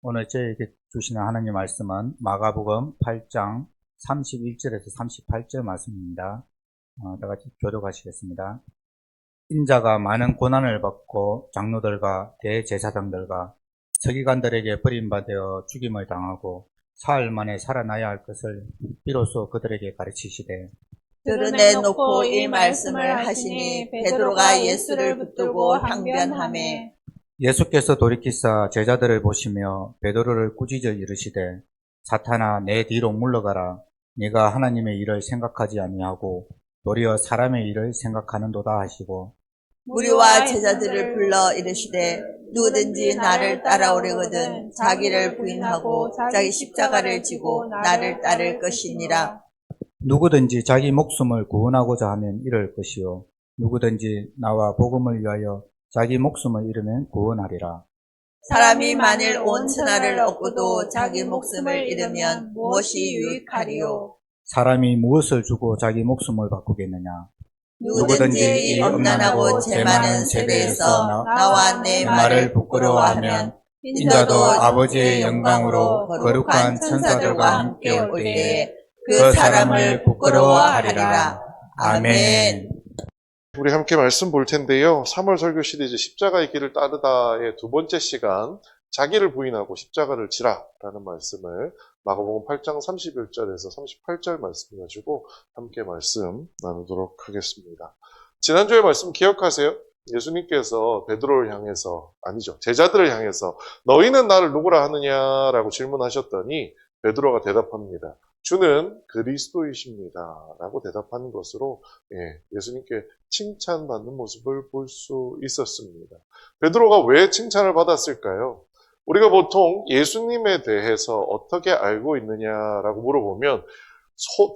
오늘 저에게 주시는 하나님 말씀은 마가복음 8장 31절에서 38절 말씀입니다. 다 같이 교독하시겠습니다. 인자가 많은 고난을 받고 장로들과 대제사장들과 서기관들에게 버림받아 죽임을 당하고 사흘 만에 살아나야 할 것을 비로소 그들에게 가르치시되 드러내놓고 이 말씀을 하시니 베드로가 예수를 붙들고 항변하매 예수께서 돌이키사 제자들을 보시며 베드로를 꾸짖어 이르시되 사탄아 내 뒤로 물러가라. 네가 하나님의 일을 생각하지 아니하고 도리어 사람의 일을 생각하는도다 하시고 무리와 제자들을 불러 이르시되 누구든지 나를 따라오려거든 자기를 부인하고 자기 십자가를 지고 나를 따를 것이니라. 누구든지 자기 목숨을 구원하고자 하면 잃을 것이요 누구든지 나와 복음을 위하여 자기 목숨을 잃으면 구원하리라. 사람이 만일 온 천하를 얻고도 자기 목숨을 잃으면 무엇이 유익하리요? 사람이 무엇을 주고 자기 목숨을 바꾸겠느냐? 누구든지 이 엄난하고 재 많은 세대에서 나와 내 말을 부끄러워하면 인자도 아버지의 영광으로 거룩한 천사들과 함께 올 때에 그 사람을 부끄러워하리라. 아멘. 우리 함께 말씀 볼 텐데요. 3월 설교 시리즈 십자가의 길을 따르다의 두 번째 시간, 자기를 부인하고 십자가를 지라라는 말씀을 마가복음 8장 31절에서 38절 말씀 가지고 함께 말씀 나누도록 하겠습니다. 지난주에 말씀 기억하세요? 예수님께서 베드로를 향해서, 아니죠, 제자들을 향해서 너희는 나를 누구라 하느냐라고 질문하셨더니 베드로가 대답합니다. 주는 그리스도이십니다 라고 대답하는 것으로 예수님께 칭찬받는 모습을 볼 수 있었습니다. 베드로가 왜 칭찬을 받았을까요? 우리가 보통 예수님에 대해서 어떻게 알고 있느냐라고 물어보면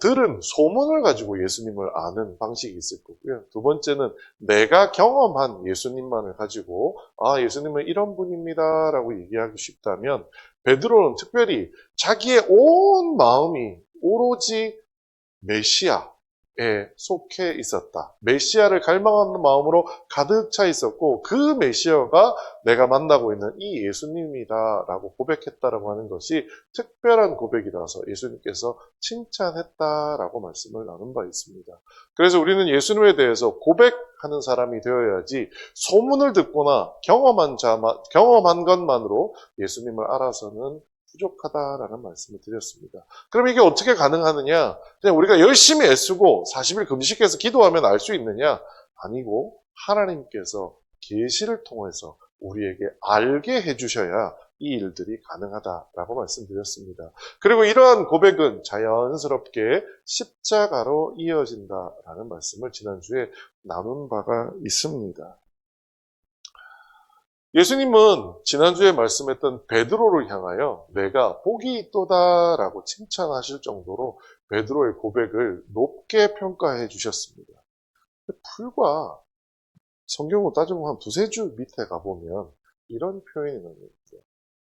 들은 소문을 가지고 예수님을 아는 방식이 있을 거고요. 두 번째는 내가 경험한 예수님만을 가지고 예수님은 이런 분입니다 라고 얘기하기 쉽다면 베드로는 특별히 자기의 온 마음이 오로지 메시아에 속해 있었다. 메시아를 갈망하는 마음으로 가득 차 있었고 그 메시아가 내가 만나고 있는 이 예수님이다라고 고백했다라고 하는 것이 특별한 고백이라서 예수님께서 칭찬했다라고 말씀을 나눈 바 있습니다. 그래서 우리는 예수님에 대해서 고백하는 사람이 되어야지 소문을 듣거나 경험한 것만으로 예수님을 알아서는 부족하다라는 말씀을 드렸습니다. 그럼 이게 어떻게 가능하느냐? 그냥 우리가 열심히 애쓰고 40일 금식해서 기도하면 알 수 있느냐? 아니고 하나님께서 계시를 통해서 우리에게 알게 해주셔야 이 일들이 가능하다라고 말씀드렸습니다. 그리고 이러한 고백은 자연스럽게 십자가로 이어진다라는 말씀을 지난주에 나눈 바가 있습니다. 예수님은 지난주에 말씀했던 베드로를 향하여 내가 복이 있도다라고 칭찬하실 정도로 베드로의 고백을 높게 평가해 주셨습니다. 불과 성경으로 따지면 한 두세 줄 밑에 가보면 이런 표현이 나옵니다.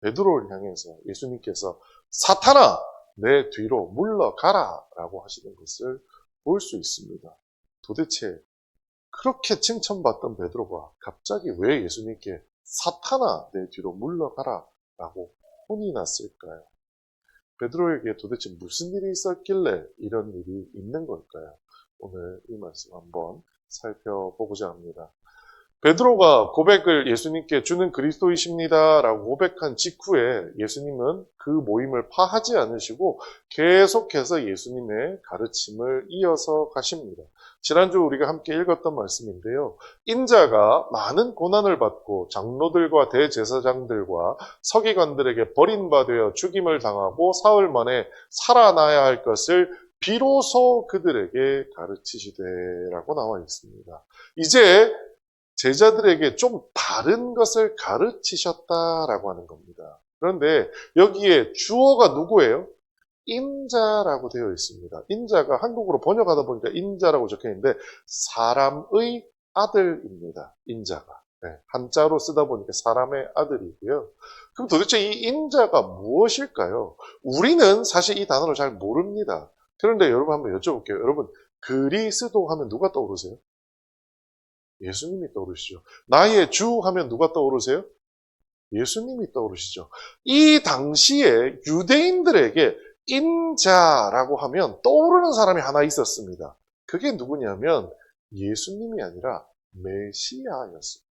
베드로를 향해서 예수님께서 사탄아 내 뒤로 물러가라 라고 하시는 것을 볼 수 있습니다. 도대체 그렇게 칭찬받던 베드로가 갑자기 왜 예수님께 사탄아 내 뒤로 물러가라 라고 혼이 났을까요? 베드로에게 도대체 무슨 일이 있었길래 이런 일이 있는 걸까요? 오늘 이 말씀 한번 살펴보고자 합니다. 베드로가 고백을 예수님께 주는 그리스도이십니다 라고 고백한 직후에 예수님은 그 모임을 파하지 않으시고 계속해서 예수님의 가르침을 이어서 가십니다. 지난주 우리가 함께 읽었던 말씀인데요. 인자가 많은 고난을 받고 장로들과 대제사장들과 서기관들에게 버림받아 죽임을 당하고 사흘 만에 살아나야 할 것을 비로소 그들에게 가르치시되라고 나와 있습니다. 이제 제자들에게 좀 다른 것을 가르치셨다라고 하는 겁니다. 그런데 여기에 주어가 누구예요? 인자라고 되어 있습니다. 인자가 한국어로 번역하다 보니까 인자라고 적혀 있는데 사람의 아들입니다. 인자가. 한자로 쓰다 보니까 사람의 아들이고요. 그럼 도대체 이 인자가 무엇일까요? 우리는 사실 이 단어를 잘 모릅니다. 그런데 여러분 한번 여쭤볼게요. 여러분 그리스도 하면 누가 떠오르세요? 예수님이 떠오르시죠. 나의 주 하면 누가 떠오르세요? 예수님이 떠오르시죠. 이 당시에 유대인들에게 인자라고 하면 떠오르는 사람이 하나 있었습니다. 그게 누구냐면 예수님이 아니라 메시아였습니다.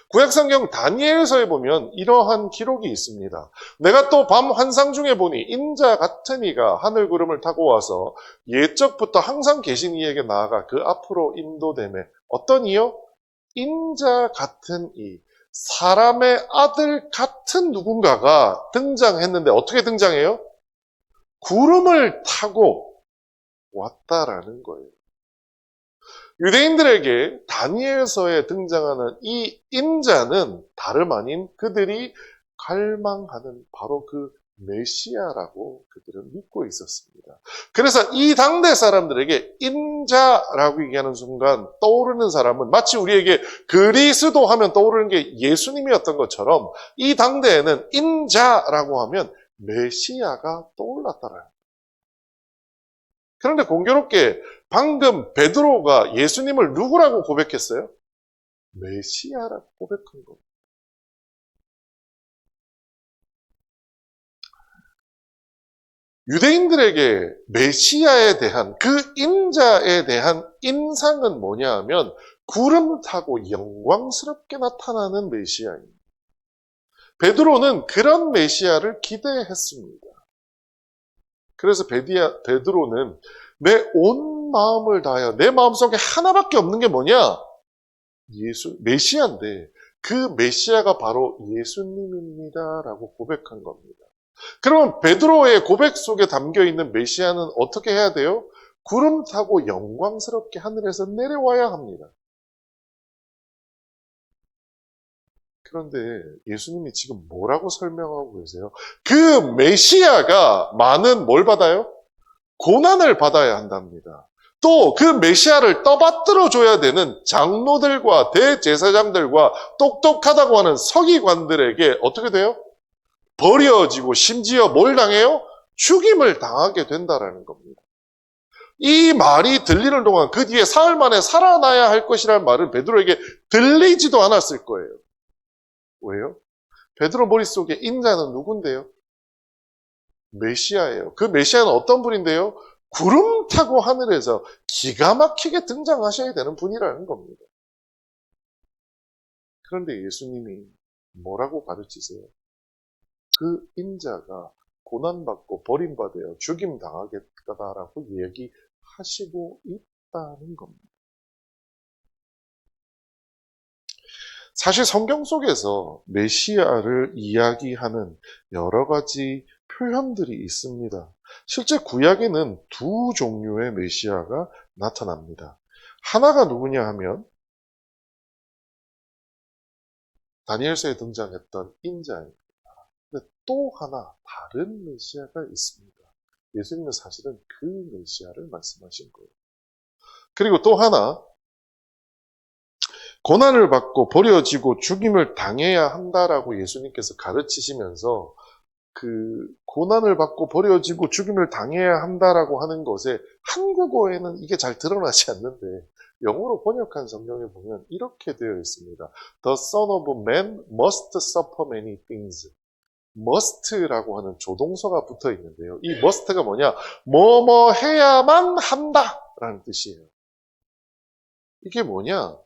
구약성경 다니엘서에 보면 이러한 기록이 있습니다. 내가 또 밤 환상 중에 보니 인자 같은 이가 하늘 구름을 타고 와서 옛적부터 항상 계신 이에게 나아가 그 앞으로 인도되매 어떤 이요? 인자 같은 이, 사람의 아들 같은 누군가가 등장했는데 어떻게 등장해요? 구름을 타고 왔다라는 거예요. 유대인들에게 다니엘서에 등장하는 이 인자는 다름 아닌 그들이 갈망하는 바로 그 메시아라고 그들은 믿고 있었습니다. 그래서 이 당대 사람들에게 인자라고 얘기하는 순간 떠오르는 사람은 마치 우리에게 그리스도 하면 떠오르는 게 예수님이었던 것처럼 이 당대에는 인자라고 하면 메시아가 떠올랐다라는. 그런데 공교롭게 방금 베드로가 예수님을 누구라고 고백했어요? 메시아라고 고백한 겁니다. 유대인들에게 메시아에 대한 그 인자에 대한 인상은 뭐냐 하면 구름 타고 영광스럽게 나타나는 메시아입니다. 베드로는 그런 메시아를 기대했습니다. 그래서 베드로는 내 온 마음을 다하여 내 마음속에 하나밖에 없는 게 뭐냐? 메시아인데 그 메시아가 바로 예수님입니다라고 고백한 겁니다. 그러면 베드로의 고백 속에 담겨있는 메시아는 어떻게 해야 돼요? 구름 타고 영광스럽게 하늘에서 내려와야 합니다. 그런데 예수님이 지금 뭐라고 설명하고 계세요? 그 메시아가 많은 뭘 받아요? 고난을 받아야 한답니다. 또 그 메시아를 떠받들어 줘야 되는 장로들과 대제사장들과 똑똑하다고 하는 서기관들에게 어떻게 돼요? 버려지고 심지어 뭘 당해요? 죽임을 당하게 된다라는 겁니다. 이 말이 들리는 동안 그 뒤에 사흘 만에 살아나야 할 것이라는 말은 베드로에게 들리지도 않았을 거예요. 왜요? 베드로 머릿속에 인자는 누군데요? 메시아예요. 그 메시아는 어떤 분인데요? 구름 타고 하늘에서 기가 막히게 등장하셔야 되는 분이라는 겁니다. 그런데 예수님이 뭐라고 가르치세요? 그 인자가 고난받고 버림받아요. 죽임당하겠다라고 얘기하시고 있다는 겁니다. 사실 성경 속에서 메시아를 이야기하는 여러 가지 표현들이 있습니다. 실제 구약에는 두 종류의 메시아가 나타납니다. 하나가 누구냐 하면 다니엘서에 등장했던 인자입니다. 근데 또 하나 다른 메시아가 있습니다. 예수님은 사실은 그 메시아를 말씀하신 거예요. 그리고 또 하나 고난을 받고 버려지고 죽임을 당해야 한다라고 예수님께서 가르치시면서 그 고난을 받고 버려지고 죽임을 당해야 한다라고 하는 것에 한국어에는 이게 잘 드러나지 않는데 영어로 번역한 성경에 보면 이렇게 되어 있습니다. The Son of Man must suffer many things. must라고 하는 조동사가 붙어 있는데요. 이 must가 뭐냐? 뭐뭐 해야만 한다라는 뜻이에요. 이게 뭐냐?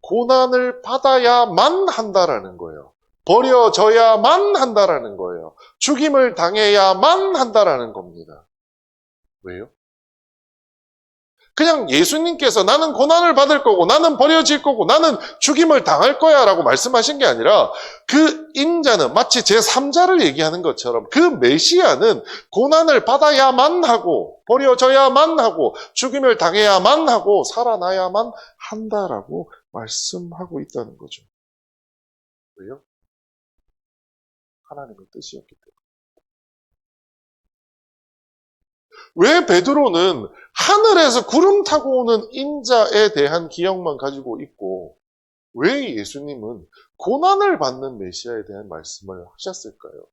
고난을 받아야만 한다라는 거예요. 버려져야만 한다라는 거예요. 죽임을 당해야만 한다라는 겁니다. 왜요? 그냥 예수님께서 나는 고난을 받을 거고 나는 버려질 거고 나는 죽임을 당할 거야 라고 말씀하신 게 아니라 그 인자는 마치 제3자를 얘기하는 것처럼 그 메시아는 고난을 받아야만 하고 버려져야만 하고 죽임을 당해야만 하고 살아나야만 한다라고 말씀하고 있다는 거죠. 왜요? 하나님의 뜻이었기 때문에. 왜 베드로는 하늘에서 구름 타고 오는 인자에 대한 기억만 가지고 있고 왜 예수님은 고난을 받는 메시아에 대한 말씀을 하셨을까요?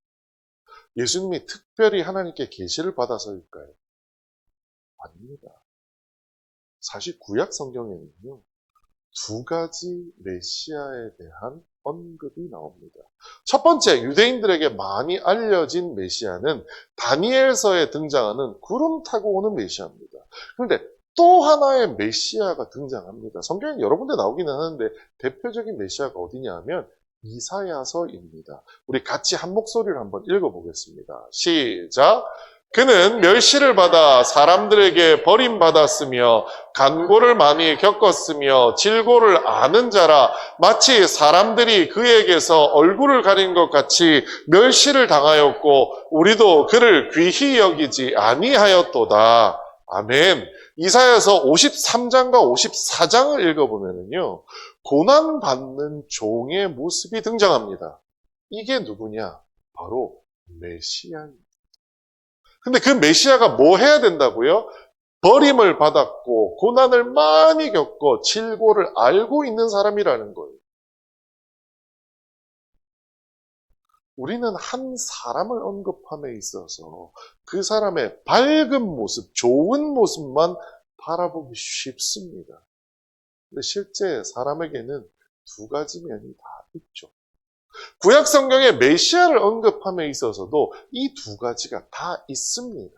예수님이 특별히 하나님께 계시를 받아서일까요? 아닙니다. 사실 구약 성경에는요. 두 가지 메시아에 대한 언급이 나옵니다. 첫 번째, 유대인들에게 많이 알려진 메시아는 다니엘서에 등장하는 구름 타고 오는 메시아입니다. 그런데 또 하나의 메시아가 등장합니다. 성경에 여러 군데 나오기는 하는데 대표적인 메시아가 어디냐 하면 이사야서입니다. 우리 같이 한 목소리를 한번 읽어보겠습니다. 시작! 그는 멸시를 받아 사람들에게 버림받았으며 간고를 많이 겪었으며 질고를 아는 자라 마치 사람들이 그에게서 얼굴을 가린 것 같이 멸시를 당하였고 우리도 그를 귀히 여기지 아니하였도다. 아멘. 이사야서 53장과 54장을 읽어보면요, 고난받는 종의 모습이 등장합니다. 이게 누구냐? 바로 메시아입니다. 근데 그 메시아가 뭐 해야 된다고요? 버림을 받았고 고난을 많이 겪고 질고를 알고 있는 사람이라는 거예요. 우리는 한 사람을 언급함에 있어서 그 사람의 밝은 모습, 좋은 모습만 바라보기 쉽습니다. 근데 실제 사람에게는 두 가지 면이 다 있죠. 구약 성경에 메시아를 언급함에 있어서도 이 두 가지가 다 있습니다.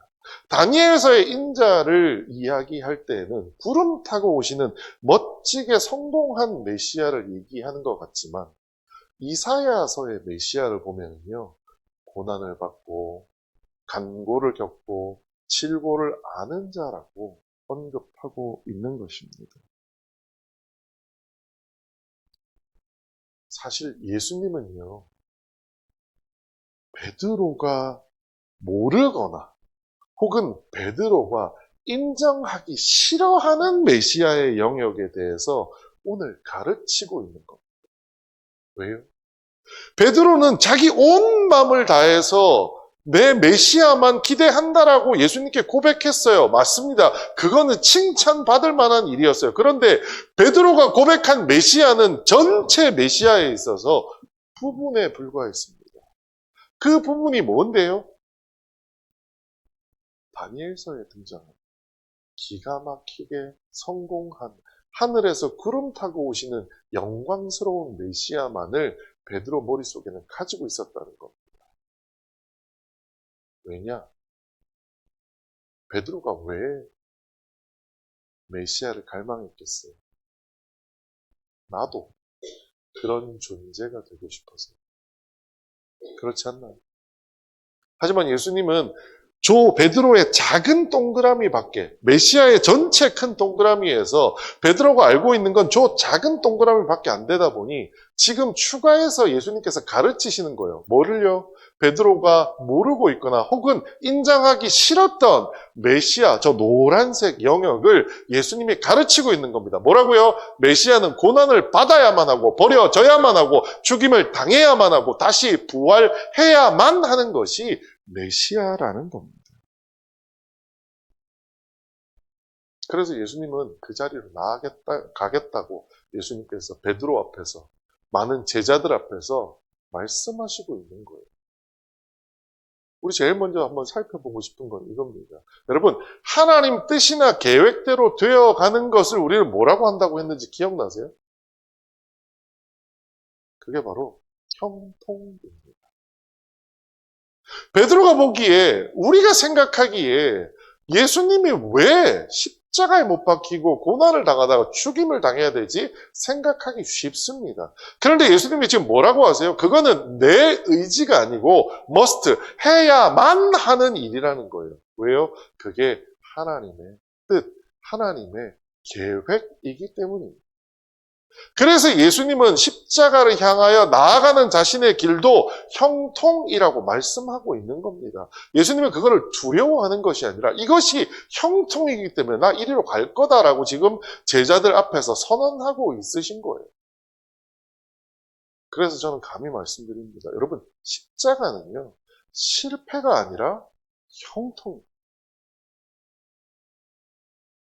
다니엘서의 인자를 이야기할 때에는 구름 타고 오시는 멋지게 성공한 메시아를 얘기하는 것 같지만 이사야서의 메시아를 보면요, 고난을 받고 간고를 겪고 질고를 아는 자라고 언급하고 있는 것입니다. 사실 예수님은요, 베드로가 모르거나 혹은 베드로가 인정하기 싫어하는 메시아의 영역에 대해서 오늘 가르치고 있는 겁니다. 왜요? 베드로는 자기 온 마음을 다해서 내 메시아만 기대한다라고 예수님께 고백했어요. 맞습니다. 그거는 칭찬받을 만한 일이었어요. 그런데 베드로가 고백한 메시아는 전체 메시아에 있어서 부분에 불과했습니다. 그 부분이 뭔데요? 다니엘서에 등장한 기가 막히게 성공한 하늘에서 구름 타고 오시는 영광스러운 메시아만을 베드로 머릿속에는 가지고 있었다는 겁니다. 왜냐? 베드로가 왜 메시아를 갈망했겠어요? 나도 그런 존재가 되고 싶어서. 그렇지 않나요? 하지만 예수님은 저 베드로의 작은 동그라미 밖에, 메시아의 전체 큰 동그라미에서 베드로가 알고 있는 건 저 작은 동그라미 밖에 안 되다 보니 지금 추가해서 예수님께서 가르치시는 거예요. 뭐를요? 베드로가 모르고 있거나 혹은 인정하기 싫었던 메시아, 저 노란색 영역을 예수님이 가르치고 있는 겁니다. 뭐라고요? 메시아는 고난을 받아야만 하고 버려져야만 하고 죽임을 당해야만 하고 다시 부활해야만 하는 것이 메시아라는 겁니다. 그래서 예수님은 그 자리로 가겠다고 예수님께서 베드로 앞에서 많은 제자들 앞에서 말씀하시고 있는 거예요. 우리 제일 먼저 한번 살펴보고 싶은 건 이겁니다. 여러분, 하나님 뜻이나 계획대로 되어가는 것을 우리는 뭐라고 한다고 했는지 기억나세요? 그게 바로 형통입니다. 베드로가 보기에, 우리가 생각하기에 예수님이 왜 십자가에 못 박히고 고난을 당하다가 죽임을 당해야 되지? 생각하기 쉽습니다. 그런데 예수님이 지금 뭐라고 하세요? 그거는 내 의지가 아니고 must, 해야만 하는 일이라는 거예요. 왜요? 그게 하나님의 뜻, 하나님의 계획이기 때문입니다. 그래서 예수님은 십자가를 향하여 나아가는 자신의 길도 형통이라고 말씀하고 있는 겁니다. 예수님은 그거를 두려워하는 것이 아니라 이것이 형통이기 때문에 나 이리로 갈 거다라고 지금 제자들 앞에서 선언하고 있으신 거예요. 그래서 저는 감히 말씀드립니다. 여러분, 십자가는요, 실패가 아니라 형통.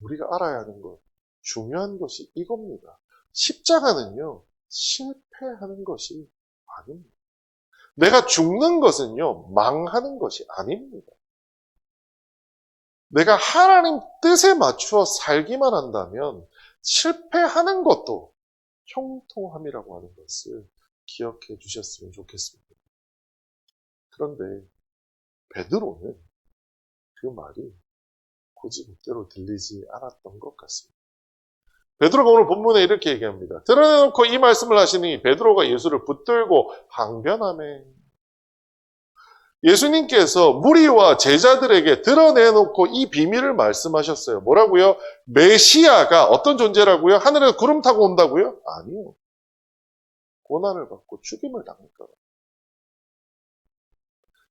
우리가 알아야 하는 것, 중요한 것이 이겁니다. 십자가는요, 실패하는 것이 아닙니다. 내가 죽는 것은요, 망하는 것이 아닙니다. 내가 하나님 뜻에 맞추어 살기만 한다면 실패하는 것도 형통함이라고 하는 것을 기억해 주셨으면 좋겠습니다. 그런데 베드로는 그 말이 굳이 그대로 들리지 않았던 것 같습니다. 베드로가 오늘 본문에 이렇게 얘기합니다. 드러내놓고 이 말씀을 하시니 베드로가 예수를 붙들고 항변하매. 예수님께서 무리와 제자들에게 드러내놓고 이 비밀을 말씀하셨어요. 뭐라고요? 메시아가 어떤 존재라고요? 하늘에서 구름 타고 온다고요? 아니요. 고난을 받고 죽임을 당할 거라.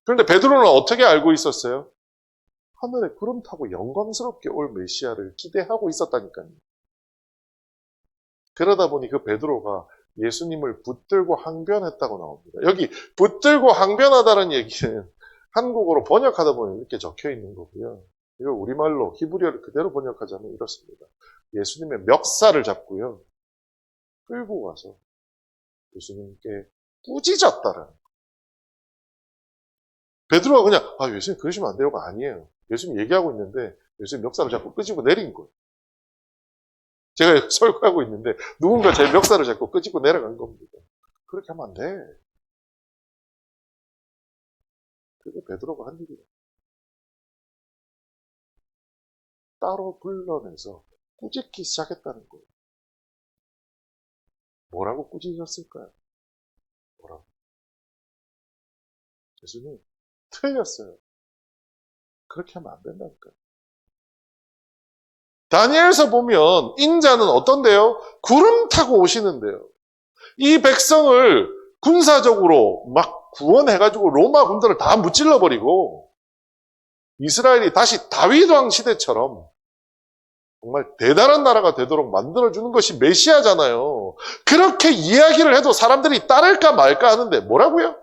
그런데 베드로는 어떻게 알고 있었어요? 하늘에 구름 타고 영광스럽게 올 메시아를 기대하고 있었다니까요. 그러다 보니 그 베드로가 예수님을 붙들고 항변했다고 나옵니다. 여기 붙들고 항변하다는 얘기는 한국어로 번역하다 보니 이렇게 적혀 있는 거고요. 이걸 우리말로 히브리어를 그대로 번역하자면 이렇습니다. 예수님의 멱살을 잡고요. 끌고 가서 예수님께 꾸짖었다라는 거예요. 베드로가 그냥 예수님 그러시면 안 돼요가 아니에요. 예수님 얘기하고 있는데 예수님 멱살을 잡고 끄집고 내린 거예요. 제가 설교하고 있는데 누군가 제 멱살을 잡고 끄집고 내려간 겁니다. 그렇게 하면 안 돼. 그게 베드로가 한 일이에요. 따로 불러내서 꾸짖기 시작했다는 거예요. 뭐라고 꾸짖었을까요? 뭐라고? 예수님 틀렸어요. 그렇게 하면 안 된다니까요. 다니엘서 보면 인자는 어떤데요? 구름 타고 오시는데요. 이 백성을 군사적으로 막 구원해가지고 로마 군대를 다 무찔러버리고 이스라엘이 다시 다윗 왕 시대처럼 정말 대단한 나라가 되도록 만들어주는 것이 메시아잖아요. 그렇게 이야기를 해도 사람들이 따를까 말까 하는데 뭐라고요?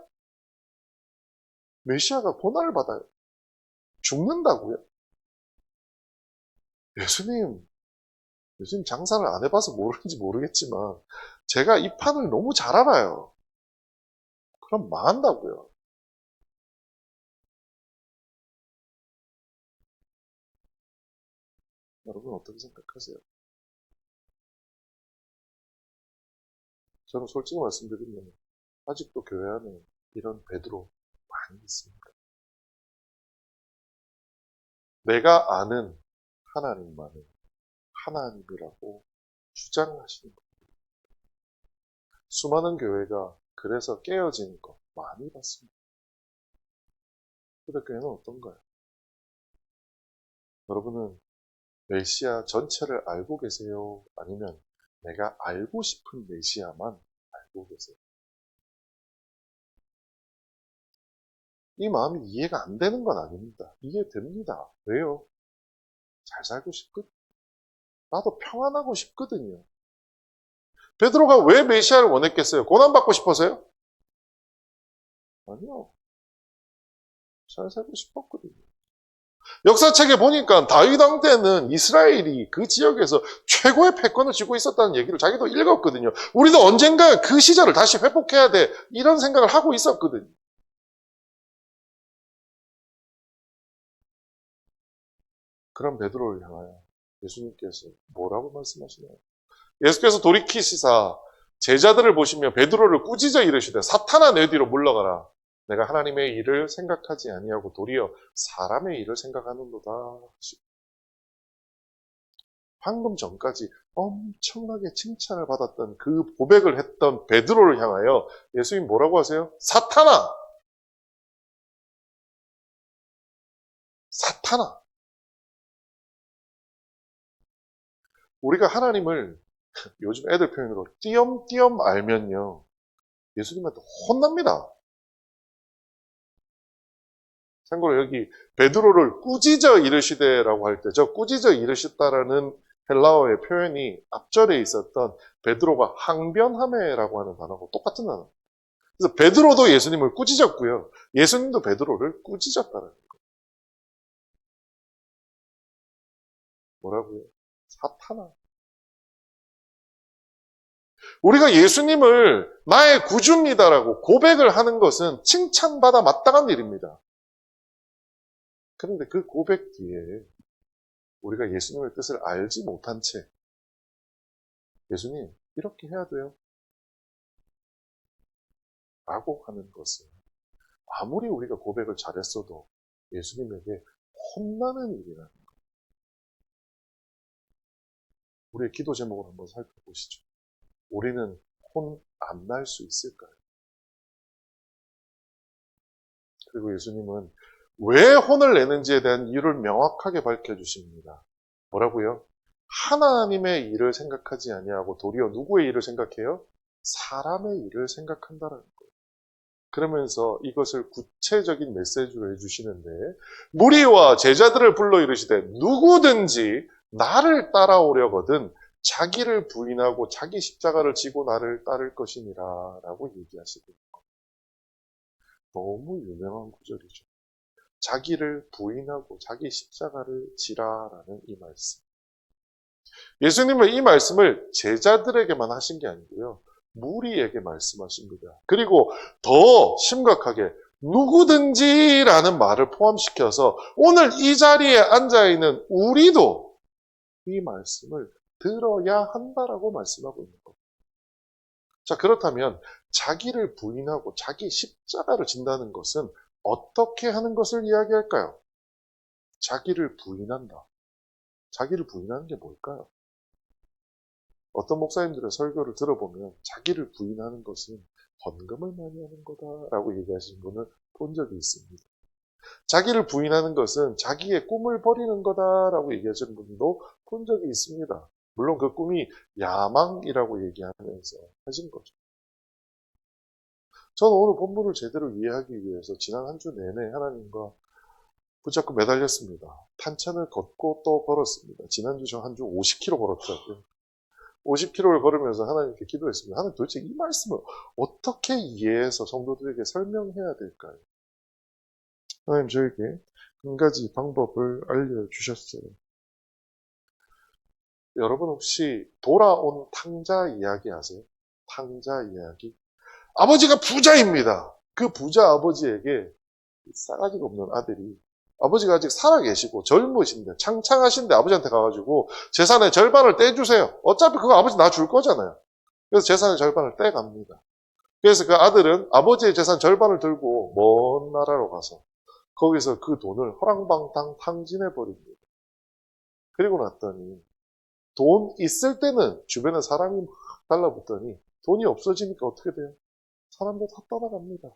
메시아가 고난을 받아요. 죽는다고요? 예수님 장사를 안 해봐서 모르는지 모르겠지만 제가 이 판을 너무 잘 알아요. 그럼 망한다고요. 여러분 어떻게 생각하세요? 저는 솔직히 말씀드리면 아직도 교회 안에 이런 베드로 많이 있습니다. 내가 아는 하나님만은 하나님이라고 주장하시는 겁니다. 수많은 교회가 그래서 깨어지는 거 많이 봤습니다. 초대교회는 어떤가요? 여러분은 메시아 전체를 알고 계세요? 아니면 내가 알고 싶은 메시아만 알고 계세요? 이 마음이 이해가 안 되는 건 아닙니다. 이해됩니다. 왜요? 잘 살고 싶거든요. 나도 평안하고 싶거든요. 베드로가 왜 메시아를 원했겠어요? 고난받고 싶어서요? 아니요. 잘 살고 싶었거든요. 역사책에 보니까 다윗 왕 때는 이스라엘이 그 지역에서 최고의 패권을 쥐고 있었다는 얘기를 자기도 읽었거든요. 우리도 언젠가 그 시절을 다시 회복해야 돼. 이런 생각을 하고 있었거든요. 그런 베드로를 향하여 예수님께서 뭐라고 말씀하시나요? 예수께서 돌이키시사 제자들을 보시며 베드로를 꾸짖어 이르시되 사탄아 내 뒤로 물러가라. 내가 하나님의 일을 생각하지 아니하고 도리어 사람의 일을 생각하는도다. 방금 전까지 엄청나게 칭찬을 받았던 그 고백을 했던 베드로를 향하여 예수님 뭐라고 하세요? 사탄아! 사탄아! 우리가 하나님을 요즘 애들 표현으로 띄엄띄엄 알면요. 예수님한테 혼납니다. 참고로 여기 베드로를 꾸짖어 이르시되라고 할 때 저 꾸짖어 이르셨다라는 헬라어의 표현이 앞절에 있었던 베드로가 항변하매라고 하는 단어하고 똑같은 단어. 그래서 베드로도 예수님을 꾸짖었고요. 예수님도 베드로를 꾸짖었다는 거예요. 뭐라고요? 사탄아. 우리가 예수님을 나의 구주입니다라고 고백을 하는 것은 칭찬받아 마땅한 일입니다. 그런데 그 고백 뒤에 우리가 예수님의 뜻을 알지 못한 채 예수님, 이렇게 해야 돼요. 라고 하는 것은 아무리 우리가 고백을 잘했어도 예수님에게 혼나는 일이라는 거예요. 우리의 기도 제목을 한번 살펴보시죠. 우리는 혼 안 날 수 있을까요? 그리고 예수님은 왜 혼을 내는지에 대한 이유를 명확하게 밝혀주십니다. 뭐라고요? 하나님의 일을 생각하지 아니하고 도리어 누구의 일을 생각해요? 사람의 일을 생각한다는 거예요. 그러면서 이것을 구체적인 메시지로 해주시는데 무리와 제자들을 불러 이르시되 누구든지 나를 따라오려거든 자기를 부인하고 자기 십자가를 지고 나를 따를 것이니라 라고 얘기하시거든요. 너무 유명한 구절이죠. 자기를 부인하고 자기 십자가를 지라라는 이 말씀. 예수님은 이 말씀을 제자들에게만 하신 게 아니고요. 무리에게 말씀하십니다. 그리고 더 심각하게 누구든지라는 말을 포함시켜서 오늘 이 자리에 앉아있는 우리도 이 말씀을 들어야 한다라고 말씀하고 있는 겁니다. 자, 그렇다면 자기를 부인하고 자기 십자가를 진다는 것은 어떻게 하는 것을 이야기할까요? 자기를 부인한다. 자기를 부인하는 게 뭘까요? 어떤 목사님들의 설교를 들어보면 자기를 부인하는 것은 헌금을 많이 하는 거다라고 얘기하시는 분을 본 적이 있습니다. 자기를 부인하는 것은 자기의 꿈을 버리는 거다라고 얘기하시는 분도 본 적이 있습니다. 물론 그 꿈이 야망이라고 얘기하면서 하신 거죠. 저는 오늘 본문을 제대로 이해하기 위해서 지난 한 주 내내 하나님과 붙잡고 매달렸습니다. 탄천을 걷고 또 걸었습니다. 지난주 저 한 주 50km 걸었더라고요. 50km를 걸으면서 하나님께 기도했습니다. 하나님 도대체 이 말씀을 어떻게 이해해서 성도들에게 설명해야 될까요? 하나님 저에게 한 가지 방법을 알려주셨어요. 여러분 혹시 돌아온 탕자 이야기 아세요? 탕자 이야기? 아버지가 부자입니다. 그 부자 아버지에게 싸가지가 없는 아들이 아버지가 아직 살아계시고 젊으신데 창창하신데 아버지한테 가가지고 재산의 절반을 떼주세요. 어차피 그거 아버지 나 줄 거잖아요. 그래서 재산의 절반을 떼갑니다. 그래서 그 아들은 아버지의 재산 절반을 들고 먼 나라로 가서 거기서 그 돈을 허랑방탕 탕진해버립니다. 그리고 났더니 돈 있을 때는 주변에 사람이 막 달라붙더니 돈이 없어지니까 어떻게 돼요? 사람들 다 떠나갑니다.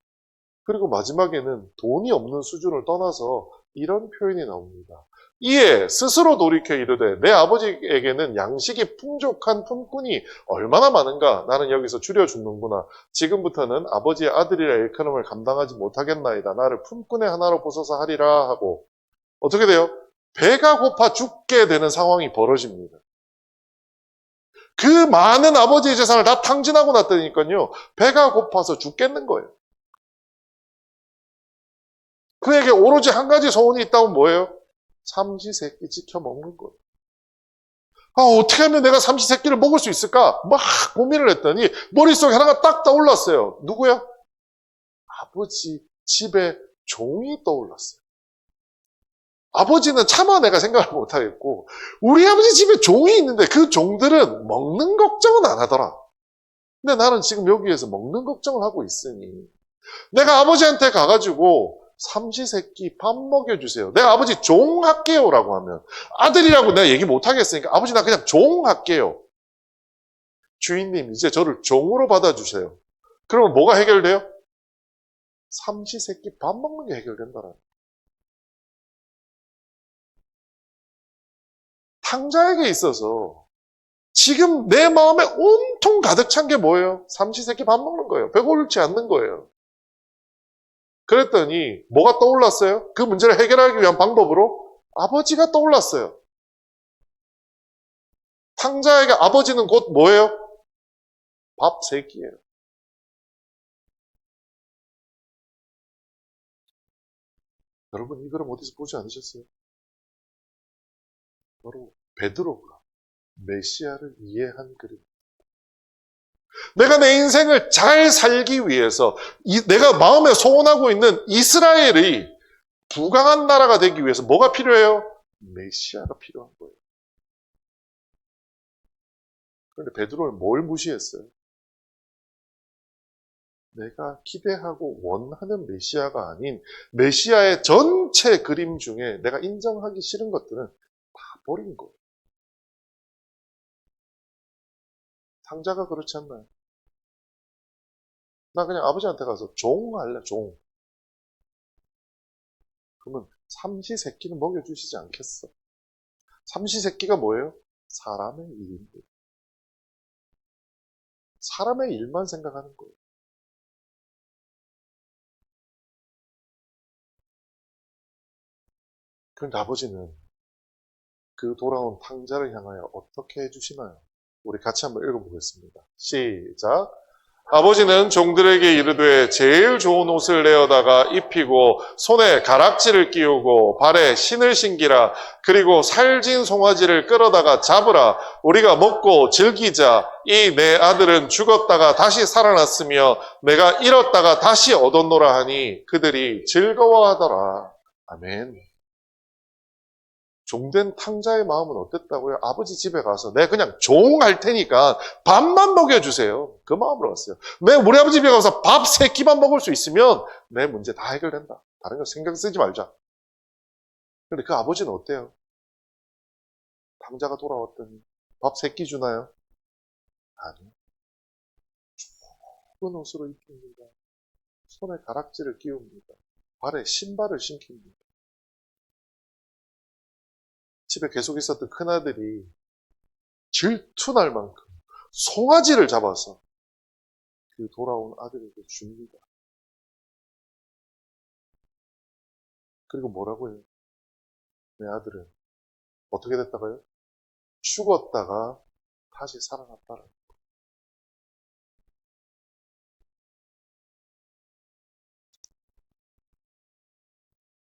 그리고 마지막에는 돈이 없는 수준을 떠나서 이런 표현이 나옵니다. 이에 스스로 돌이켜 이르되 내 아버지에게는 양식이 풍족한 품꾼이 얼마나 많은가. 나는 여기서 줄여 죽는구나. 지금부터는 아버지의 아들이라 일컬음을 감당하지 못하겠나이다. 나를 품꾼의 하나로 보소서 하리라 하고 어떻게 돼요? 배가 고파 죽게 되는 상황이 벌어집니다. 그 많은 아버지의 재산을 다 탕진하고 났다니까요. 배가 고파서 죽겠는 거예요. 그에게 오로지 한 가지 소원이 있다면 뭐예요? 삼시세끼 지켜 먹는 거예요. 어떻게 하면 내가 삼시세끼를 먹을 수 있을까? 막 고민을 했더니 머릿속에 하나가 딱 떠올랐어요. 누구야? 아버지 집에 종이 떠올랐어요. 아버지는 차마 내가 생각을 못하겠고 우리 아버지 집에 종이 있는데 그 종들은 먹는 걱정은 안 하더라. 근데 나는 지금 여기에서 먹는 걱정을 하고 있으니 내가 아버지한테 가가지고 삼시세끼 밥 먹여주세요. 내가 아버지 종 할게요 라고 하면 아들이라고 내가 얘기 못하겠으니까 아버지 나 그냥 종 할게요. 주인님 이제 저를 종으로 받아주세요. 그러면 뭐가 해결돼요? 삼시세끼 밥 먹는 게 해결된다라는. 탕자에게 있어서 지금 내 마음에 온통 가득 찬 게 뭐예요? 삼시세끼 밥 먹는 거예요. 배고프지 않는 거예요. 그랬더니 뭐가 떠올랐어요? 그 문제를 해결하기 위한 방법으로 아버지가 떠올랐어요. 탕자에게 아버지는 곧 뭐예요? 밥 3끼예요. 여러분 이 그림 어디서 보지 않으셨어요? 바로 베드로가 메시아를 이해한 그림. 내가 내 인생을 잘 살기 위해서 내가 마음에 소원하고 있는 이스라엘이 부강한 나라가 되기 위해서 뭐가 필요해요? 메시아가 필요한 거예요. 그런데 베드로는 뭘 무시했어요? 내가 기대하고 원하는 메시아가 아닌 메시아의 전체 그림 중에 내가 인정하기 싫은 것들은 다 버린 거예요. 탕자가 그렇지 않나요? 나 그냥 아버지한테 가서 종 할래, 종. 그러면 삼시세끼는 먹여주시지 않겠어. 삼시세끼가 뭐예요? 사람의 일인데. 사람의 일만 생각하는 거예요. 그런데 아버지는 그 돌아온 탕자를 향하여 어떻게 해주시나요? 우리 같이 한번 읽어보겠습니다. 시작. 아버지는 종들에게 이르되 제일 좋은 옷을 내어다가 입히고 손에 가락지를 끼우고 발에 신을 신기라. 그리고 살진 송아지를 끌어다가 잡으라. 우리가 먹고 즐기자. 이 내 아들은 죽었다가 다시 살아났으며 내가 잃었다가 다시 얻었노라 하니 그들이 즐거워하더라. 아멘. 종된 탕자의 마음은 어땠다고요? 아버지 집에 가서 내가 그냥 종 할 테니까 밥만 먹여주세요. 그 마음으로 왔어요. 내 우리 아버지 집에 가서 밥 3끼만 먹을 수 있으면 내 문제 다 해결된다. 다른 거 신경 쓰지 말자. 근데 그 아버지는 어때요? 탕자가 돌아왔더니 밥 3끼 주나요? 아니요. 좁은 옷으로 입힙니다. 손에 가락지를 끼웁니다. 발에 신발을 신깁니다. 집에 계속 있었던 큰아들이 질투날 만큼 송아지를 잡아서 그 돌아온 아들에게 줍니다. 그리고 뭐라고 해요? 내 아들은 어떻게 됐다가요? 죽었다가 다시 살아났다라.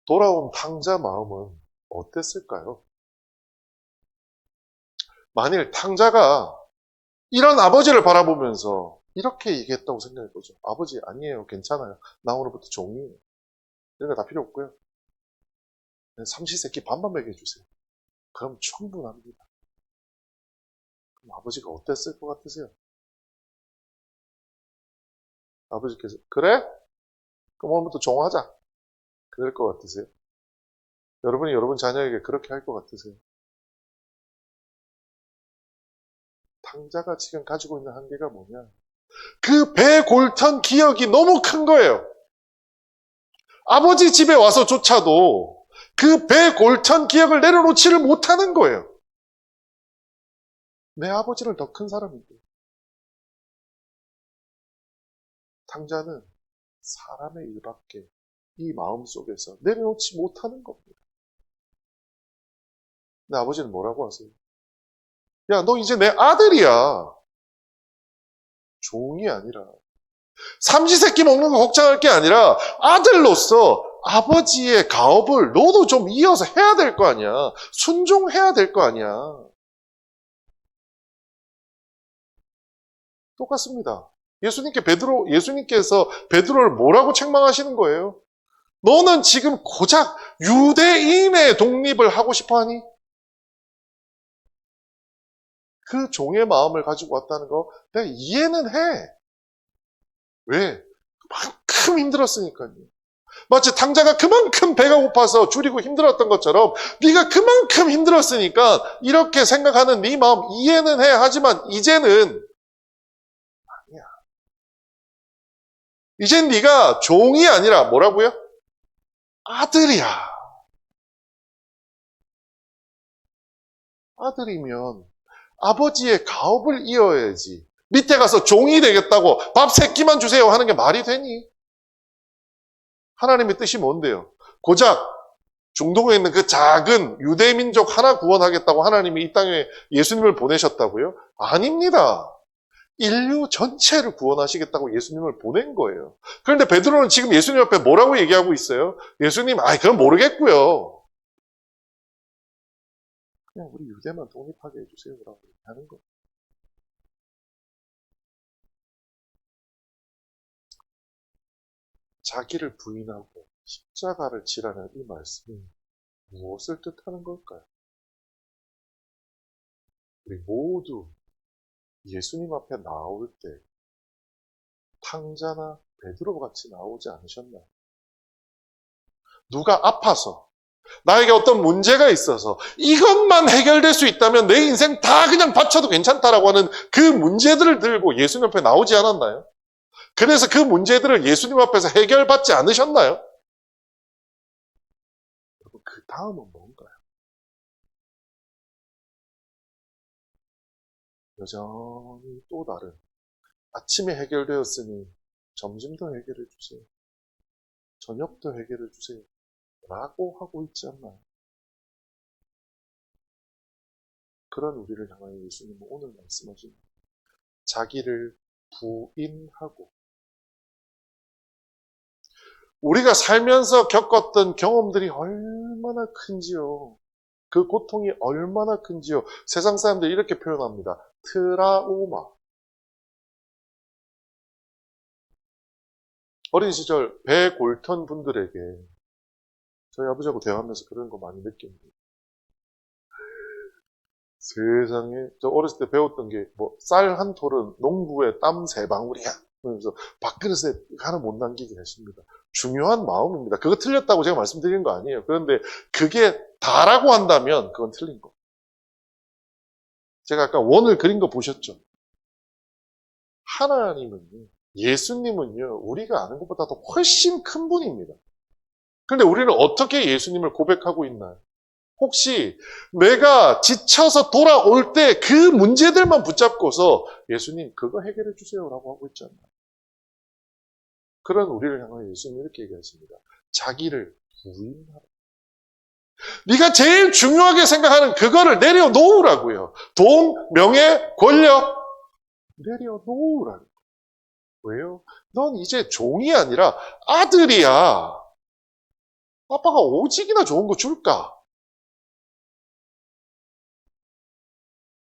돌아온 탕자 마음은 어땠을까요? 만일 탕자가 이런 아버지를 바라보면서 이렇게 얘기했다고 생각해보죠. 아버지 아니에요. 괜찮아요. 나 오늘부터 종이에요. 이런 거 다 필요 없고요. 삼시세끼 밥만 먹여주세요. 그럼 충분합니다. 그럼 아버지가 어땠을 것 같으세요? 아버지께서 그래? 그럼 오늘부터 종하자. 그럴 것 같으세요? 여러분이 여러분 자녀에게 그렇게 할 것 같으세요? 탕자가 지금 가지고 있는 한계가 뭐냐? 그 배 골턴 기억이 너무 큰 거예요. 아버지 집에 와서조차도 그 배 골턴 기억을 내려놓지를 못하는 거예요. 내 아버지를 더 큰 사람인데. 탕자는 사람의 일밖에 이 마음 속에서 내려놓지 못하는 겁니다. 내 아버지는 뭐라고 하세요? 야, 너 이제 내 아들이야. 종이 아니라. 삼시세끼 먹는 거 걱정할 게 아니라 아들로서 아버지의 가업을 너도 좀 이어서 해야 될 거 아니야. 순종해야 될 거 아니야. 똑같습니다. 예수님께서 베드로를 뭐라고 책망하시는 거예요? 너는 지금 고작 유대인의 독립을 하고 싶어 하니? 그 종의 마음을 가지고 왔다는 거 내가 이해는 해. 왜? 그만큼 힘들었으니까요. 마치 탕자가 그만큼 배가 고파서 줄이고 힘들었던 것처럼 네가 그만큼 힘들었으니까 이렇게 생각하는 네 마음 이해는 해. 하지만 이제는 아니야. 이젠 네가 종이 아니라 뭐라고요? 아들이야. 아들이면 아버지의 가업을 이어야지. 밑에 가서 종이 되겠다고 밥 3끼만 주세요 하는 게 말이 되니? 하나님의 뜻이 뭔데요? 고작 중동에 있는 그 작은 유대민족 하나 구원하겠다고 하나님이 이 땅에 예수님을 보내셨다고요? 아닙니다. 인류 전체를 구원하시겠다고 예수님을 보낸 거예요. 그런데 베드로는 지금 예수님 앞에 뭐라고 얘기하고 있어요? 예수님, 그건 모르겠고요. 그냥 우리 유대만 독립하게 해주세요. 라고 하는 거예요. 자기를 부인하고 십자가를 지라는 이 말씀이 무엇을 뜻하는 걸까요? 우리 모두 예수님 앞에 나올 때 탕자나 베드로 같이 나오지 않으셨나요? 누가 아파서 나에게 어떤 문제가 있어서 이것만 해결될 수 있다면 내 인생 다 그냥 바쳐도 괜찮다라고 하는 그 문제들을 들고 예수님 앞에 나오지 않았나요? 그래서 그 문제들을 예수님 앞에서 해결받지 않으셨나요? 여러분, 그 다음은 뭔가요? 여전히 또 다른 아침에 해결되었으니 점심도 해결해 주세요. 저녁도 해결해 주세요. 라고 하고 있지 않나요? 그런 우리를 향하여 예수님은 오늘 말씀하십니다. 자기를 부인하고 우리가 살면서 겪었던 경험들이 얼마나 큰지요. 그 고통이 얼마나 큰지요. 세상 사람들이 이렇게 표현합니다. 트라우마. 어린 시절 배 골턴 분들에게 저희 아버지하고 대화하면서 그런 거 많이 느낍니다. 세상에 저 어렸을 때 배웠던 게 뭐 쌀 한 톨은 농부의 땀 세 방울이야. 그러면서 밥그릇에 하나 못 남기게 하십니다. 중요한 마음입니다. 그거 틀렸다고 제가 말씀드리는 거 아니에요. 그런데 그게 다라고 한다면 그건 틀린 거. 제가 아까 원을 그린 거 보셨죠? 하나님은요, 예수님은요, 우리가 아는 것보다도 훨씬 큰 분입니다. 그런데 우리는 어떻게 예수님을 고백하고 있나요? 혹시 내가 지쳐서 돌아올 때 그 문제들만 붙잡고서 예수님 그거 해결해 주세요라고 하고 있지 않나요? 그런 우리를 향하여 예수님이 이렇게 얘기하십니다. 자기를 부인하라. 네가 제일 중요하게 생각하는 그거를 내려놓으라고요. 돈, 명예, 권력 내려놓으라고요. 왜요? 넌 이제 종이 아니라 아들이야. 아빠가 오직이나 좋은 거 줄까?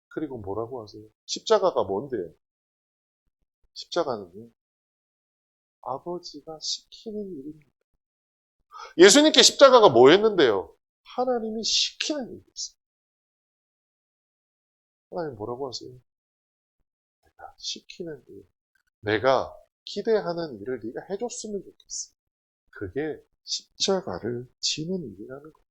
그리고 뭐라고 하세요? 십자가가 뭔데요? 십자가는요, 아버지가 시키는 일입니다. 예수님께 십자가가 뭐였는데요? 하나님이 시키는 일이었어요. 하나님 뭐라고 하세요? 내가 시키는 일, 내가 기대하는 일을 네가 해줬으면 좋겠어. 그게 십자가를 지는 일이라는 거예요.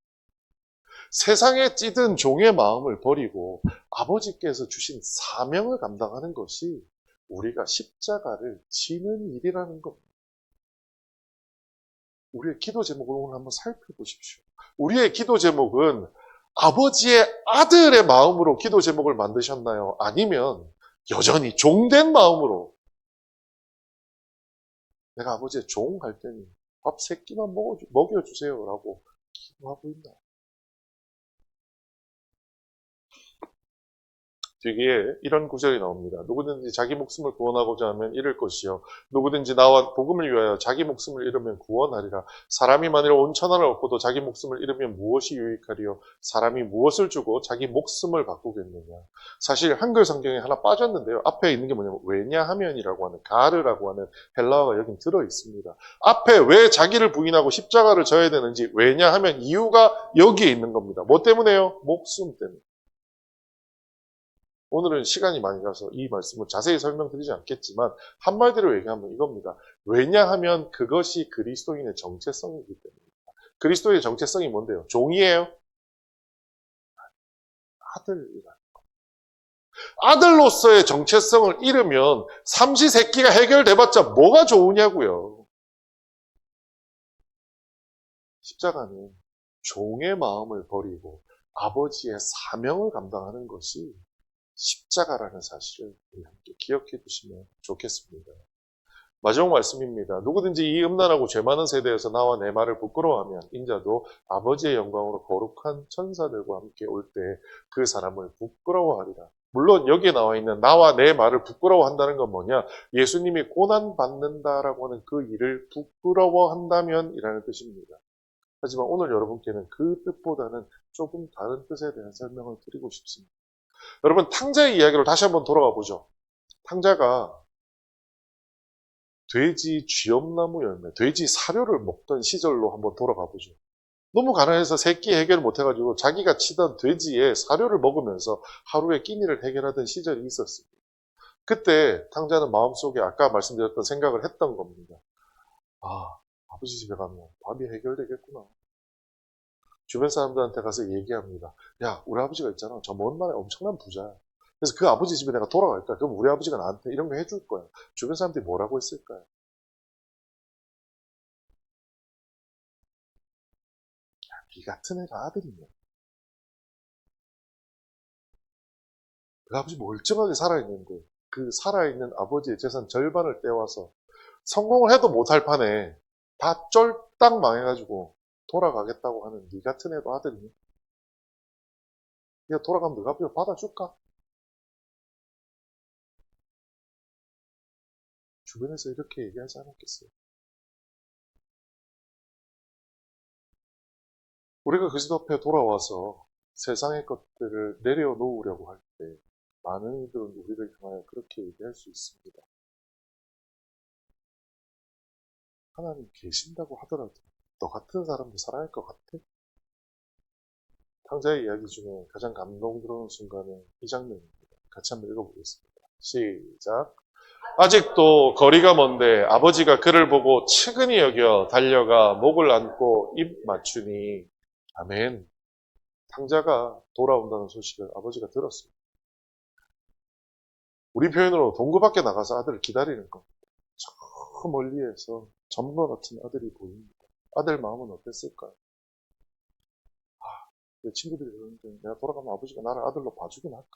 세상에 찌든 종의 마음을 버리고 아버지께서 주신 사명을 감당하는 것이 우리가 십자가를 지는 일이라는 겁니다. 우리의 기도 제목을 오늘 한번 살펴보십시오. 우리의 기도 제목은 아버지의 아들의 마음으로 기도 제목을 만드셨나요? 아니면 여전히 종된 마음으로 내가 아버지의 종 할 때니 밥 3끼만 먹여주세요라고 기도하고 있나요? 뒤에 이런 구절이 나옵니다. 누구든지 자기 목숨을 구원하고자 하면 잃을 것이요. 누구든지 나와 복음을 위하여 자기 목숨을 잃으면 구원하리라. 사람이 만일 온 천하를 얻고도 자기 목숨을 잃으면 무엇이 유익하리요? 사람이 무엇을 주고 자기 목숨을 바꾸겠느냐. 사실 한글 성경에 하나 빠졌는데요. 앞에 있는 게 뭐냐면 왜냐하면이라고 하는 가르라고 하는 헬라어가 여기 들어 있습니다. 앞에 왜 자기를 부인하고 십자가를 져야 되는지 왜냐하면 이유가 여기에 있는 겁니다. 뭐 때문에요? 목숨 때문에. 오늘은 시간이 많이 가서 이 말씀을 자세히 설명드리지 않겠지만 한마디로 얘기하면 이겁니다. 왜냐하면 그것이 그리스도인의 정체성이기 때문입니다. 그리스도의 정체성이 뭔데요? 종이에요? 아들이라. 아들로서의 정체성을 잃으면 삼시세끼가 해결돼봤자 뭐가 좋으냐고요. 십자가는 종의 마음을 버리고 아버지의 사명을 감당하는 것이 십자가라는 사실을 우리 함께 기억해 주시면 좋겠습니다. 마지막 말씀입니다. 누구든지 이 음란하고 죄 많은 세대에서 나와 내 말을 부끄러워하면 인자도 아버지의 영광으로 거룩한 천사들과 함께 올 때 그 사람을 부끄러워하리라. 물론 여기에 나와 있는 나와 내 말을 부끄러워한다는 건 뭐냐? 예수님이 고난받는다라고 하는 그 일을 부끄러워한다면 이라는 뜻입니다. 하지만 오늘 여러분께는 그 뜻보다는 조금 다른 뜻에 대한 설명을 드리고 싶습니다. 여러분, 탕자의 이야기로 다시 한번 돌아가 보죠. 탕자가 돼지 쥐엄나무 열매, 돼지 사료를 먹던 시절로 한번 돌아가 보죠. 너무 가난해서 새끼 해결을 못해가지고 자기가 치던 돼지의 사료를 먹으면서 하루의 끼니를 해결하던 시절이 있었습니다. 그때 탕자는 마음속에 아까 말씀드렸던 생각을 했던 겁니다. 아, 아버지 집에 가면 밥이 해결되겠구나. 주변 사람들한테 가서 얘기합니다. 야, 우리 아버지가 있잖아. 저 먼 나라에 엄청난 부자야. 그래서 그 아버지 집에 내가 돌아갈까? 그럼 우리 아버지가 나한테 이런 거 해줄 거야. 주변 사람들이 뭐라고 했을까요? 이 같은 애가 아들이냐. 그 아버지 멀쩡하게 살아있는데 그 살아있는 아버지의 재산 절반을 떼와서 성공을 해도 못할 판에 다 쫄딱 망해가지고 돌아가겠다고 하는 네 같은 애도 아들이냐. 얘가 돌아가면 너가 앞에 받아줄까? 주변에서 이렇게 얘기하지 않았겠어요? 우리가 그리스도 앞에 돌아와서 세상의 것들을 내려놓으려고 할 때 많은 이들은 우리를 향하여 그렇게 얘기할 수 있습니다. 하나님 계신다고 하더라도 너 같은 사람도 살아날 것 같아? 탕자의 이야기 중에 가장 감동 들어오는 순간은 이 장면입니다. 같이 한번 읽어보겠습니다. 시작. 아직도 거리가 먼데 아버지가 그를 보고 측은히 여겨 달려가 목을 안고 입 맞추니 아멘. 탕자가 돌아온다는 소식을 아버지가 들었습니다. 우리 표현으로 동구 밖에 나가서 아들을 기다리는 것. 저 멀리에서 점과 같은 아들이 보입니다. 아들 마음은 어땠을까요? 내 친구들이 그러는데 내가 돌아가면 아버지가 나를 아들로 봐주긴 할까?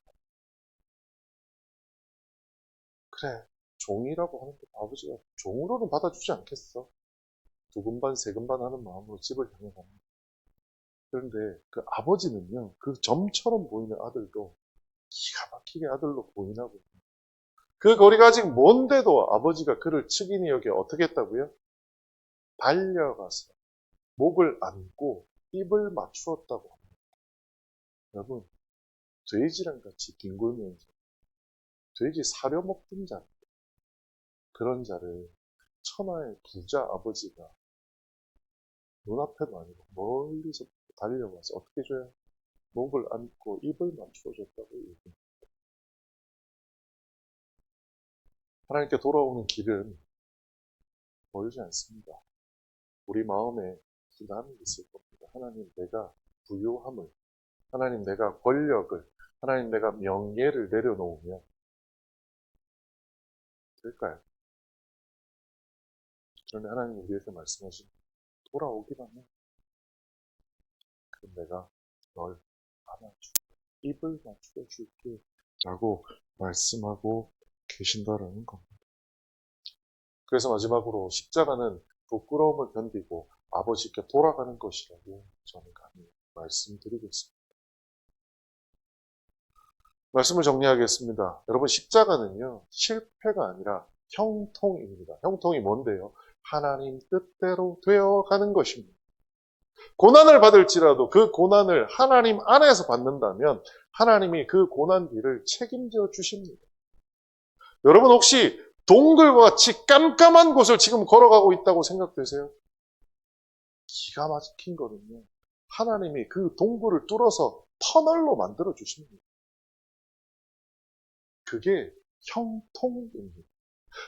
그래, 종이라고 하는데 아버지가 종으로는 받아주지 않겠어. 두근반 세근반 하는 마음으로 집을 향해 갑니다. 그런데 그 아버지는요, 그 점처럼 보이는 아들도 기가 막히게 아들로 보이나 보입니다. 그 거리가 아직 먼데도 아버지가 그를 측인히 여겨 어떻게 했다고요? 달려가서 목을 안고 입을 맞추었다고 합니다. 여러분, 돼지랑 같이 뒹굴면서 돼지 사려 먹던 자, 그런 자를 천하의 부자 아버지가 눈앞에도 아니고 멀리서 달려와서 어떻게 줘요? 목을 안고 입을 맞추어줬다고 얘기합니다. 하나님께 돌아오는 길은 멀지 않습니다. 우리 마음에 기남이 있을 겁니다. 하나님 내가 부유함을, 하나님 내가 권력을, 하나님 내가 명예를 내려놓으면 될까요? 그런데 하나님 우리에게 말씀하신 돌아오기만 해. 그럼 내가 널 안아줄게. 입을 맞춰줄게. 라고 말씀하고 계신다라는 겁니다. 그래서 마지막으로 십자가는 부끄러움을 견디고 아버지께 돌아가는 것이라고 저는 감히 말씀드리겠습니다. 말씀을 정리하겠습니다. 여러분 십자가는요 실패가 아니라 형통입니다. 형통이 뭔데요? 하나님 뜻대로 되어가는 것입니다. 고난을 받을지라도 그 고난을 하나님 안에서 받는다면 하나님이 그 고난 뒤를 책임져 주십니다. 여러분 혹시 동굴과 같이 깜깜한 곳을 지금 걸어가고 있다고 생각되세요? 기가 막힌 거는요. 하나님이 그 동굴을 뚫어서 터널로 만들어 주십니다. 그게 형통입니다.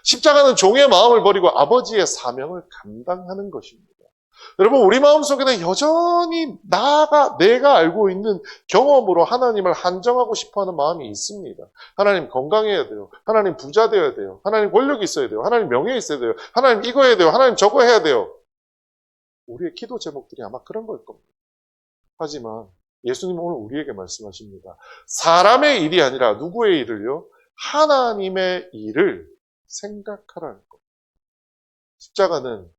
십자가는 종의 마음을 버리고 아버지의 사명을 감당하는 것입니다. 여러분 우리 마음속에는 여전히 내가 알고 있는 경험으로 하나님을 한정하고 싶어하는 마음이 있습니다. 하나님 건강해야 돼요. 하나님 부자 되어야 돼요. 하나님 권력이 있어야 돼요. 하나님 명예 있어야 돼요. 하나님 이거 해야 돼요. 하나님 저거 해야 돼요. 우리의 기도 제목들이 아마 그런 걸 겁니다. 하지만 예수님은 오늘 우리에게 말씀하십니다. 사람의 일이 아니라 누구의 일을요? 하나님의 일을 생각하라는 겁니다. 십자가는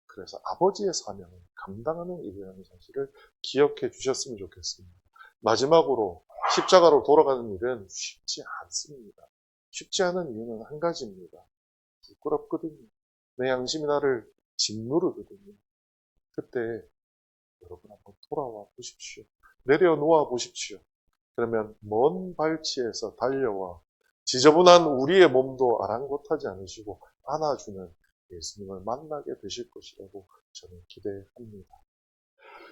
그래서 아버지의 사명을 감당하는 일이라는 사실을 기억해 주셨으면 좋겠습니다. 마지막으로 십자가로 돌아가는 일은 쉽지 않습니다. 쉽지 않은 이유는 한 가지입니다. 부끄럽거든요. 내 양심이 나를 짓누르거든요. 그때 여러분 한번 돌아와 보십시오. 내려놓아 보십시오. 그러면 먼 발치에서 달려와 지저분한 우리의 몸도 아랑곳하지 않으시고 안아주는 예수님을 만나게 되실 것이라고 저는 기대합니다.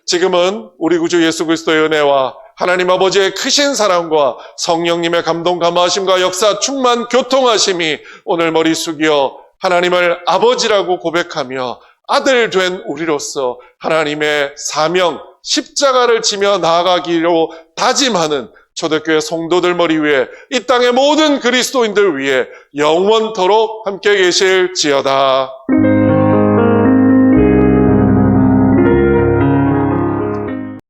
지금은 우리 구주 예수 그리스도의 은혜와 하나님 아버지의 크신 사랑과 성령님의 감동 감화하심과 역사 충만 교통하심이 오늘 머리 숙여 하나님을 아버지라고 고백하며 아들 된 우리로서 하나님의 사명, 십자가를 지며 나아가기로 다짐하는 초대교회 성도들 머리 위에 이 땅의 모든 그리스도인들 위해 영원토록 함께 계실지어다.